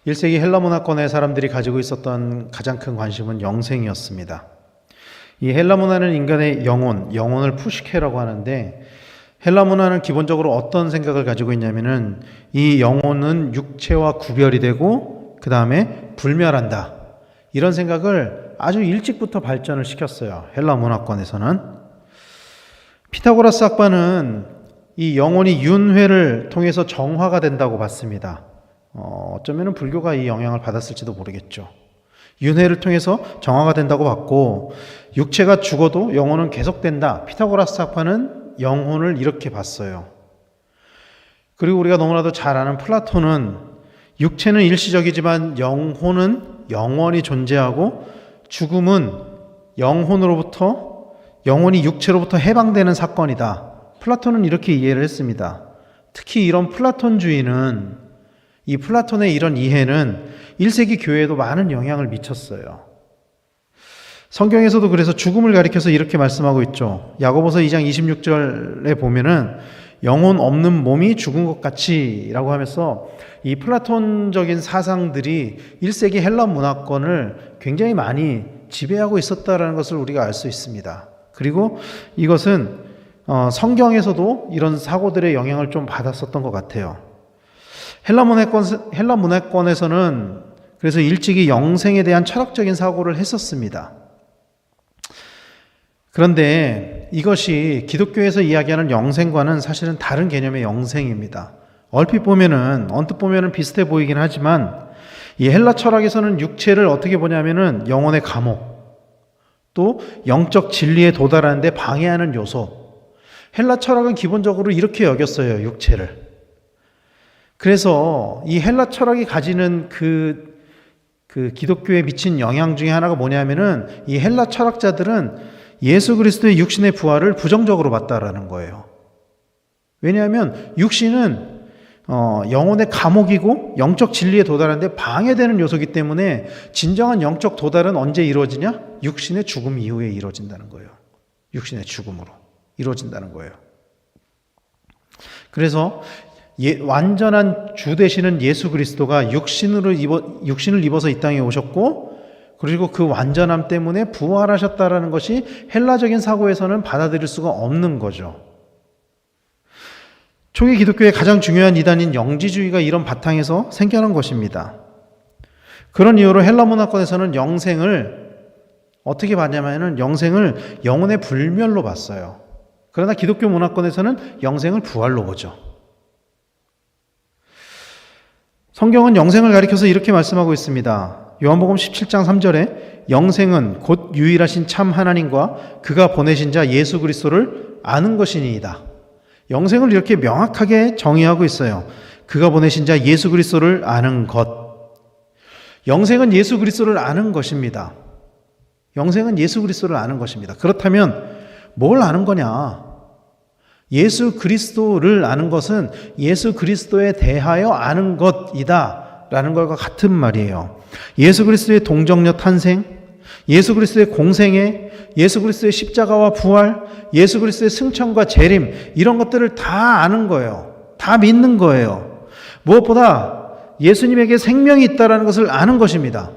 1세기 헬라 문화권의 사람들이 가지고 있었던 가장 큰 관심은 영생이었습니다. 이 헬라 문화는 인간의 영혼을 푸시케라고 하는데, 헬라 문화는 기본적으로 어떤 생각을 가지고 있냐면은 이 영혼은 육체와 구별이 되고 그 다음에 불멸한다, 이런 생각을 아주 일찍부터 발전을 시켰어요. 헬라 문화권에서는. 피타고라스 학파는 이 영혼이 윤회를 통해서 정화가 된다고 봤습니다. 어쩌면 불교가 이 영향을 받았을지도 모르겠죠. 윤회를 통해서 정화가 된다고 봤고, 육체가 죽어도 영혼은 계속된다. 피타고라스 학파는 영혼을 이렇게 봤어요. 그리고 우리가 너무나도 잘 아는 플라톤은 육체는 일시적이지만 영혼은 영원히 존재하고, 죽음은 영혼이 육체로부터 해방되는 사건이다. 플라톤은 이렇게 이해를 했습니다. 특히 이런 플라톤주의는, 이 플라톤의 이런 이해는 1세기 교회에도 많은 영향을 미쳤어요. 성경에서도 그래서 죽음을 가리켜서 이렇게 말씀하고 있죠. 야고보서 2장 26절에 보면은 영혼 없는 몸이 죽은 것 같이 라고 하면서 이 플라톤적인 사상들이 1세기 헬라 문화권을 굉장히 많이 지배하고 있었다는 것을 우리가 알 수 있습니다. 그리고 이것은 성경에서도 이런 사고들의 영향을 좀 받았었던 것 같아요. 헬라 문화권에서는 그래서 일찍이 영생에 대한 철학적인 사고를 했었습니다. 그런데 이것이 기독교에서 이야기하는 영생과는 사실은 다른 개념의 영생입니다. 언뜻 보면은 비슷해 보이긴 하지만, 이 헬라 철학에서는 육체를 어떻게 보냐면은 영혼의 감옥, 또 영적 진리에 도달하는데 방해하는 요소. 헬라 철학은 기본적으로 이렇게 여겼어요, 육체를. 그래서 이 헬라 철학이 가지는 그 기독교에 미친 영향 중에 하나가 뭐냐면은, 이 헬라 철학자들은 예수 그리스도의 육신의 부활을 부정적으로 봤다라는 거예요. 왜냐하면 육신은 영혼의 감옥이고 영적 진리에 도달하는데 방해되는 요소이기 때문에 진정한 영적 도달은 언제 이루어지냐? 육신의 죽음 이후에 이루어진다는 거예요. 육신의 죽음으로 이루어진다는 거예요. 그래서 완전한 주 되시는 예수 그리스도가 육신을 입어서 이 땅에 오셨고, 그리고 그 완전함 때문에 부활하셨다라는 것이 헬라적인 사고에서는 받아들일 수가 없는 거죠. 초기 기독교의 가장 중요한 이단인 영지주의가 이런 바탕에서 생겨난 것입니다. 그런 이유로 헬라 문화권에서는 영생을 어떻게 봤냐면은 영생을 영혼의 불멸로 봤어요. 그러나 기독교 문화권에서는 영생을 부활로 보죠. 성경은 영생을 가리켜서 이렇게 말씀하고 있습니다. 요한복음 17장 3절에 영생은 곧 유일하신 참 하나님과 그가 보내신 자 예수 그리스도를 아는 것이니이다. 영생을 이렇게 명확하게 정의하고 있어요. 그가 보내신 자 예수 그리스도를 아는 것. 영생은 예수 그리스도를 아는 것입니다. 영생은 예수 그리스도를 아는 것입니다. 그렇다면 뭘 아는 거냐? 예수 그리스도를 아는 것은 예수 그리스도에 대하여 아는 것이다 라는 것과 같은 말이에요. 예수 그리스도의 동정녀 탄생, 예수 그리스도의 공생애, 예수 그리스도의 십자가와 부활, 예수 그리스도의 승천과 재림, 이런 것들을 다 아는 거예요. 다 믿는 거예요. 무엇보다 예수님에게 생명이 있다는 것을 아는 것입니다.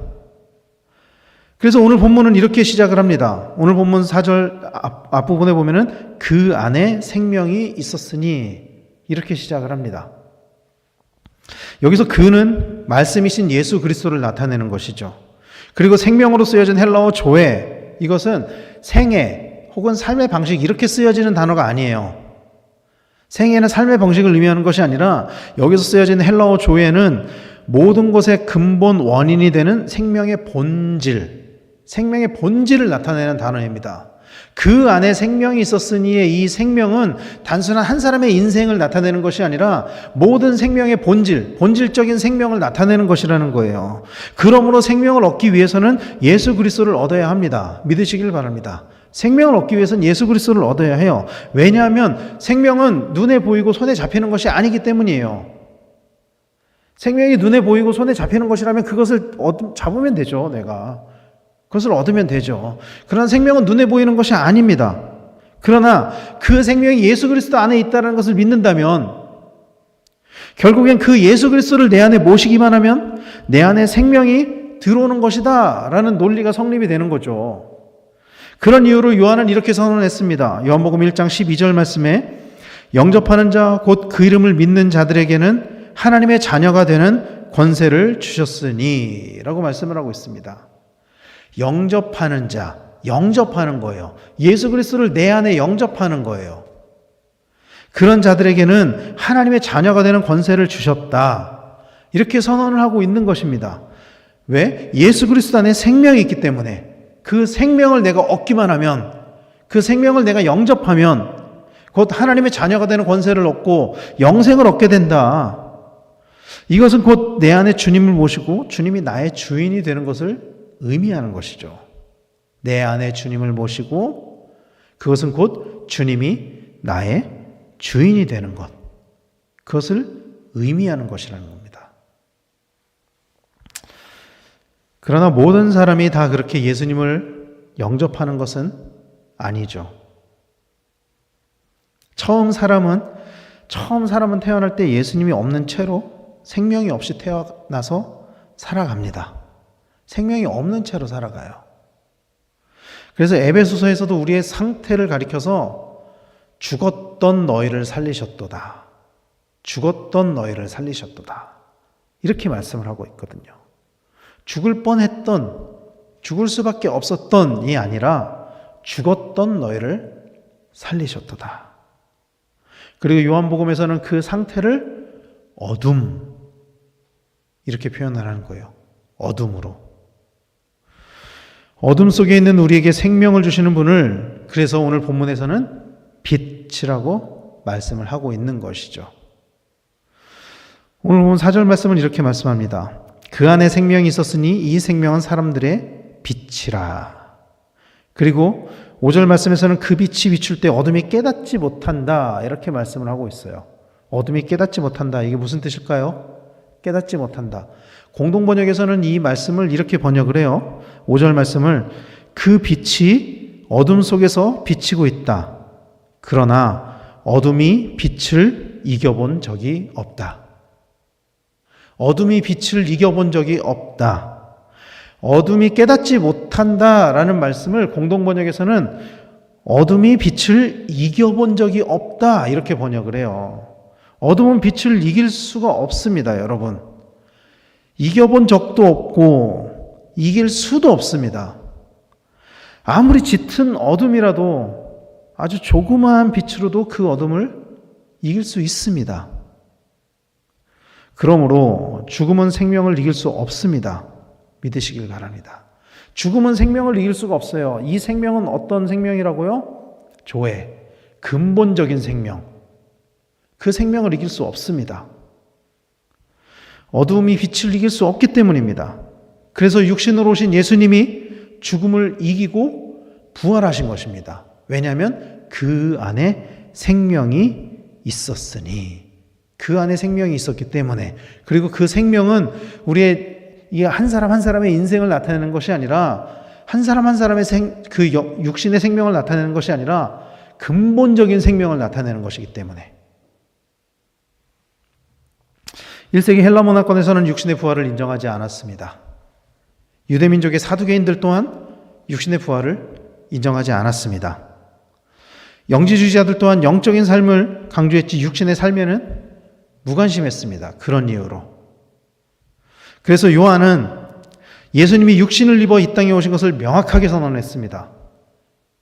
그래서 오늘 본문은 이렇게 시작을 합니다. 오늘 본문 4절 앞부분에 보면은 그 안에 생명이 있었으니, 이렇게 시작을 합니다. 여기서 그는 말씀이신 예수 그리스도를 나타내는 것이죠. 그리고 생명으로 쓰여진 헬라어 조에, 이것은 생애 혹은 삶의 방식, 이렇게 쓰여지는 단어가 아니에요. 생애는 삶의 방식을 의미하는 것이 아니라 여기서 쓰여진 헬라어 조에는 모든 것의 근본 원인이 되는 생명의 본질을 나타내는 단어입니다. 그 안에 생명이 있었으니의 이 생명은 단순한 한 사람의 인생을 나타내는 것이 아니라 모든 생명의 본질적인 생명을 나타내는 것이라는 거예요. 그러므로 생명을 얻기 위해서는 예수 그리스도를 얻어야 합니다. 믿으시길 바랍니다. 생명을 얻기 위해서는 예수 그리스도를 얻어야 해요. 왜냐하면 생명은 눈에 보이고 손에 잡히는 것이 아니기 때문이에요. 생명이 눈에 보이고 손에 잡히는 것이라면 그것을 잡으면 되죠, 내가. 그것을 얻으면 되죠. 그러나 생명은 눈에 보이는 것이 아닙니다. 그러나 그 생명이 예수 그리스도 안에 있다는 것을 믿는다면 결국엔 그 예수 그리스도를 내 안에 모시기만 하면 내 안에 생명이 들어오는 것이다 라는 논리가 성립이 되는 거죠. 그런 이유로 요한은 이렇게 선언했습니다. 요한복음 1장 12절 말씀에 영접하는 자 곧 그 이름을 믿는 자들에게는 하나님의 자녀가 되는 권세를 주셨으니 라고 말씀을 하고 있습니다. 영접하는 자, 영접하는 거예요. 예수 그리스도를 내 안에 영접하는 거예요. 그런 자들에게는 하나님의 자녀가 되는 권세를 주셨다. 이렇게 선언을 하고 있는 것입니다. 왜? 예수 그리스도 안에 생명이 있기 때문에 그 생명을 내가 얻기만 하면, 그 생명을 내가 영접하면 곧 하나님의 자녀가 되는 권세를 얻고 영생을 얻게 된다. 이것은 곧 내 안에 주님을 모시고 주님이 나의 주인이 되는 것을 의미하는 것이죠. 내 안에 주님을 모시고 그것은 곧 주님이 나의 주인이 되는 것, 그것을 의미하는 것이라는 겁니다. 그러나 모든 사람이 다 그렇게 예수님을 영접하는 것은 아니죠. 처음 사람은 태어날 때 예수님이 없는 채로 생명이 없이 태어나서 살아갑니다. 생명이 없는 채로 살아가요. 그래서 에베소서에서도 우리의 상태를 가리켜서 죽었던 너희를 살리셨도다. 죽었던 너희를 살리셨도다. 이렇게 말씀을 하고 있거든요. 죽을 뻔했던, 죽을 수밖에 없었던이 아니라 죽었던 너희를 살리셨도다. 그리고 요한복음에서는 그 상태를 어둠, 이렇게 표현을 하는 거예요. 어둠으로. 어둠 속에 있는 우리에게 생명을 주시는 분을 그래서 오늘 본문에서는 빛이라고 말씀을 하고 있는 것이죠. 오늘 본 4절 말씀은 이렇게 말씀합니다. 그 안에 생명이 있었으니 이 생명은 사람들의 빛이라. 그리고 5절 말씀에서는 그 빛이 비출 때 어둠이 깨닫지 못한다. 이렇게 말씀을 하고 있어요. 어둠이 깨닫지 못한다. 이게 무슨 뜻일까요? 깨닫지 못한다. 공동번역에서는 이 말씀을 이렇게 번역을 해요. 5절 말씀을 그 빛이 어둠 속에서 비치고 있다. 그러나 어둠이 빛을 이겨본 적이 없다. 어둠이 빛을 이겨본 적이 없다. 어둠이 깨닫지 못한다라는 말씀을 공동번역에서는 어둠이 빛을 이겨본 적이 없다. 이렇게 번역을 해요. 어둠은 빛을 이길 수가 없습니다, 여러분. 이겨본 적도 없고 이길 수도 없습니다. 아무리 짙은 어둠이라도 아주 조그마한 빛으로도 그 어둠을 이길 수 있습니다. 그러므로 죽음은 생명을 이길 수 없습니다. 믿으시길 바랍니다. 죽음은 생명을 이길 수가 없어요. 이 생명은 어떤 생명이라고요? 조회, 근본적인 생명. 그 생명을 이길 수 없습니다. 어둠이 빛을 이길 수 없기 때문입니다. 그래서 육신으로 오신 예수님이 죽음을 이기고 부활하신 것입니다. 왜냐하면 그 안에 생명이 있었으니, 그 안에 생명이 있었기 때문에, 그리고 그 생명은 우리의 이 한 사람 한 사람의 인생을 나타내는 것이 아니라 한 사람 한 사람의 그 육신의 생명을 나타내는 것이 아니라 근본적인 생명을 나타내는 것이기 때문에. 1세기 헬라 문화권에서는 육신의 부활을 인정하지 않았습니다. 유대민족의 사두개인들 또한 육신의 부활을 인정하지 않았습니다. 영지주의자들 또한 영적인 삶을 강조했지 육신의 삶에는 무관심했습니다. 그런 이유로. 그래서 요한은 예수님이 육신을 입어 이 땅에 오신 것을 명확하게 선언했습니다.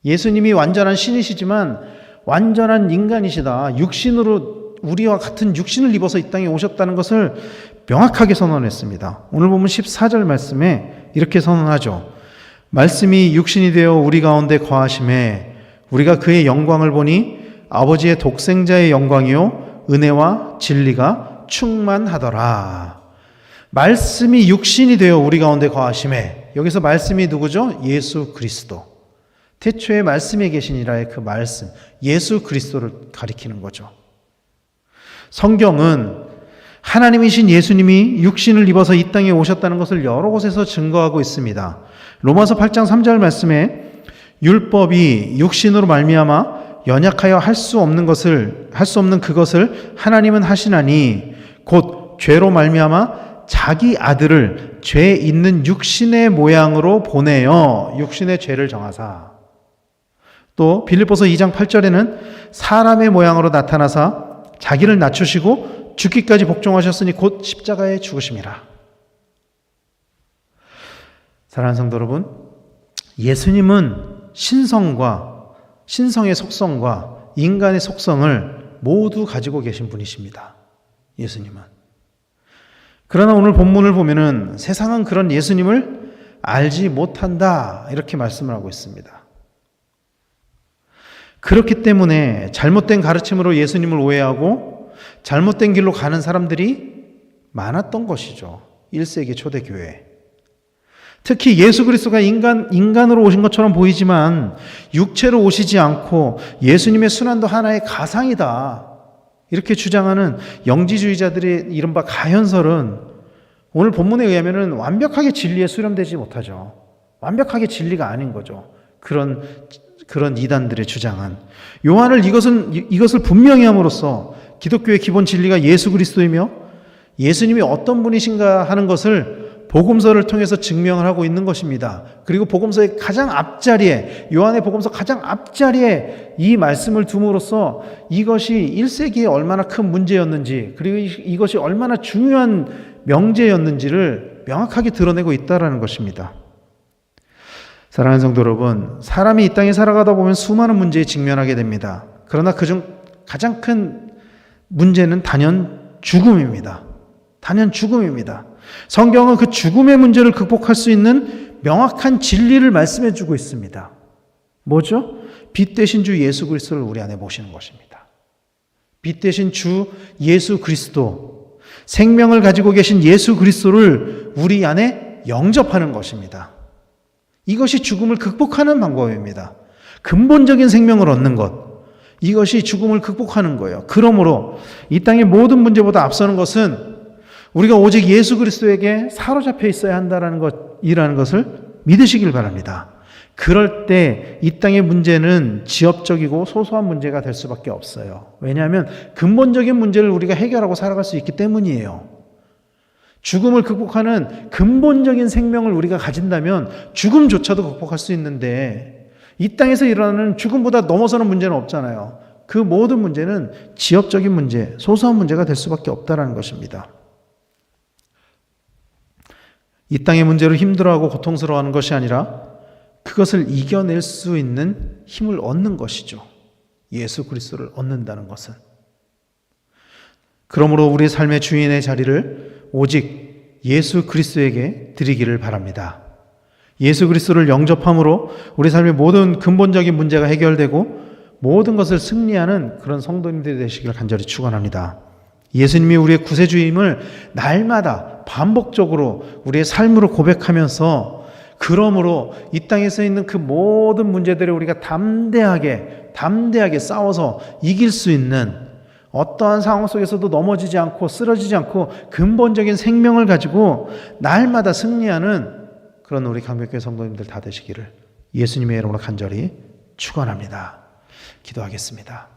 예수님이 완전한 신이시지만 완전한 인간이시다. 육신으로 우리와 같은 육신을 입어서 이 땅에 오셨다는 것을 명확하게 선언했습니다. 오늘 보면 14절 말씀에 이렇게 선언하죠. 말씀이 육신이 되어 우리 가운데 거하심에 우리가 그의 영광을 보니 아버지의 독생자의 영광이요 은혜와 진리가 충만하더라. 말씀이 육신이 되어 우리 가운데 거하심에, 여기서 말씀이 누구죠? 예수 그리스도. 태초에 말씀이 계시니라의 그 말씀, 예수 그리스도를 가리키는 거죠. 성경은 하나님이신 예수님이 육신을 입어서 이 땅에 오셨다는 것을 여러 곳에서 증거하고 있습니다. 로마서 8장 3절 말씀에 율법이 육신으로 말미암아 연약하여 할 수 없는 그것을 하나님은 하시나니 곧 죄로 말미암아 자기 아들을 죄 있는 육신의 모양으로 보내어 육신의 죄를 정하사. 또 빌립보서 2장 8절에는 사람의 모양으로 나타나사 자기를 낮추시고 죽기까지 복종하셨으니 곧 십자가에 죽으심이라. 사랑하는 성도 여러분, 예수님은 신성의 속성과 인간의 속성을 모두 가지고 계신 분이십니다. 예수님은. 그러나 오늘 본문을 보면은 세상은 그런 예수님을 알지 못한다 이렇게 말씀을 하고 있습니다. 그렇기 때문에 잘못된 가르침으로 예수님을 오해하고 잘못된 길로 가는 사람들이 많았던 것이죠. 1세기 초대교회. 특히 예수 그리스도가 인간으로 오신 것처럼 보이지만 육체로 오시지 않고 예수님의 순환도 하나의 가상이다. 이렇게 주장하는 영지주의자들의 이른바 가현설은 오늘 본문에 의하면 완벽하게 진리에 수렴되지 못하죠. 완벽하게 진리가 아닌 거죠. 그런 이단들의 주장은. 요한을 이것을 분명히 함으로써 기독교의 기본 진리가 예수 그리스도이며 예수님이 어떤 분이신가 하는 것을 복음서를 통해서 증명을 하고 있는 것입니다. 그리고 복음서의 가장 앞자리에, 요한의 복음서 가장 앞자리에 이 말씀을 둠으로써 이것이 1세기에 얼마나 큰 문제였는지, 그리고 이것이 얼마나 중요한 명제였는지를 명확하게 드러내고 있다는 것입니다. 사랑하는 성도 여러분, 사람이 이 땅에 살아가다 보면 수많은 문제에 직면하게 됩니다. 그러나 그중 가장 큰 문제는 단연 죽음입니다. 단연 죽음입니다. 성경은 그 죽음의 문제를 극복할 수 있는 명확한 진리를 말씀해 주고 있습니다. 뭐죠? 빛 대신 주 예수 그리스도를 우리 안에 모시는 것입니다. 빛 대신 주 예수 그리스도, 생명을 가지고 계신 예수 그리스도를 우리 안에 영접하는 것입니다. 이것이 죽음을 극복하는 방법입니다. 근본적인 생명을 얻는 것, 이것이 죽음을 극복하는 거예요. 그러므로 이 땅의 모든 문제보다 앞서는 것은 우리가 오직 예수 그리스도에게 사로잡혀 있어야 한다는 것이라는 것을 믿으시길 바랍니다. 그럴 때 이 땅의 문제는 지엽적이고 소소한 문제가 될 수밖에 없어요. 왜냐하면 근본적인 문제를 우리가 해결하고 살아갈 수 있기 때문이에요. 죽음을 극복하는 근본적인 생명을 우리가 가진다면 죽음조차도 극복할 수 있는데 이 땅에서 일어나는 죽음보다 넘어서는 문제는 없잖아요. 그 모든 문제는 지엽적인 문제, 소소한 문제가 될 수밖에 없다는 것입니다. 이 땅의 문제로 힘들어하고 고통스러워하는 것이 아니라 그것을 이겨낼 수 있는 힘을 얻는 것이죠. 예수 그리스도를 얻는다는 것은. 그러므로 우리 삶의 주인의 자리를 오직 예수 그리스도에게 드리기를 바랍니다. 예수 그리스도를 영접함으로 우리 삶의 모든 근본적인 문제가 해결되고 모든 것을 승리하는 그런 성도님들이 되시기를 간절히 축원합니다. 예수님이 우리의 구세주임을 날마다 반복적으로 우리의 삶으로 고백하면서 그러므로 이 땅에서 있는 그 모든 문제들을 우리가 담대하게 싸워서 이길 수 있는 어떠한 상황 속에서도 넘어지지 않고 쓰러지지 않고 근본적인 생명을 가지고 날마다 승리하는 그런 우리 강백교회 성도님들 다 되시기를 예수님의 이름으로 간절히 축원합니다. 기도하겠습니다.